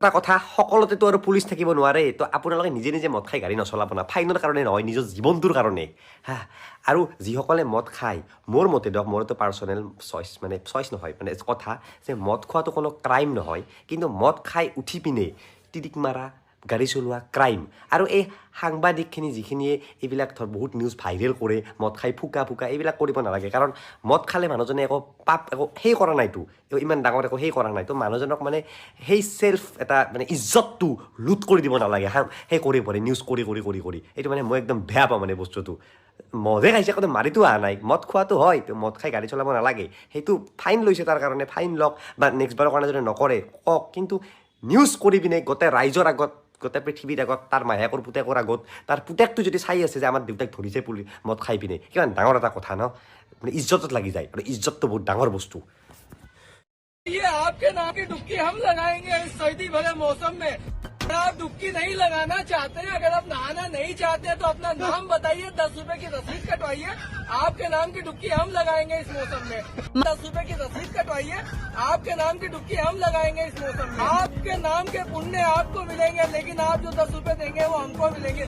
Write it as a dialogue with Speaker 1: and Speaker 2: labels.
Speaker 1: এটা কথা সকলোতেতো আৰু পুলিচ থাকিব নোৱাৰে তো আপোনালোকে নিজে নিজে মদ খাই গাড়ী নচলাব না ফাইনৰ কাৰণে নহয় নিজৰ জীৱনটোৰ কাৰণে হা আৰু যিসকলে মদ খায় মোৰ মতে দিয়ক মোৰতো পাৰ্চনেল চইচ মানে চইচ নহয় মানে কথা যে মদ খোৱাটো কোনো ক্ৰাইম নহয় কিন্তু মদ খাই উঠি পিনে টিটিক মাৰা গাড়ী চলোৱা ক্ৰাইম আৰু এই সাংবাদিকখিনি যিখিনিয়ে এইবিলাক ধৰ বহুত নিউজ ভাইৰেল কৰে মদ খাই ফুকা এইবিলাক কৰিব নালাগে কাৰণ মদ খালে মানুহজনে একো পাপ একো সেই কৰা নাইতো ইমান ডাঙৰ একো সেই কৰা নাই তো মানুহজনক মানে সেই চেল্ফ এটা মানে ইজ্জতটো লুট কৰি দিব নালাগে হা সেই কৰি পৰে নিউজ কৰি এইটো মানে মই একদম বেয়া পাওঁ মানে বস্তুটো মদে খাইছে আকৌ মাৰিতো অহা নাই মদ খোৱাটো হয় তো মদ খাই গাড়ী চলাব নালাগে সেইটো ফাইন লৈছে তাৰ কাৰণে ফাইন লওক বা নেক্সট বাৰৰ কাৰণে যদি নকৰে কওক কিন্তু নিউজ কৰি পিনে গোটেই ৰাইজৰ আগত গোটেই পৃথিৱীৰ আগত তাৰ মাহেকৰ পুতেকৰ আগত তাৰ পুতেকটো যদি চাই আছে যে আমাৰ দেউতাক ধৰিছে মদ খাই পিনে কিমান ডাঙৰ এটা কথা ন মানে ইজ্জতত লাগি যায় আৰু ইজ্জতটো বহুত ডাঙৰ বস্তু
Speaker 2: ये आपके नाम की डुबकी हम लगाएंगे इस सर्दी भरे मौसम में अगर आप डुबकी नहीं लगाना चाहते हैं अगर आप नहाना नहीं चाहते हैं तो अपना नाम बताइए 10 रुपए की रसीद कटवाइए आपके नाम की डुबकी हम लगाएंगे इस मौसम में 10 रुपए की रसीद कटवाइए आपके नाम की डुबकी हम लगाएंगे इस मौसम में आपके नाम के पुण्य आपको मिलेंगे लेकिन आप जो 10 रुपए देंगे वो हमको मिलेंगे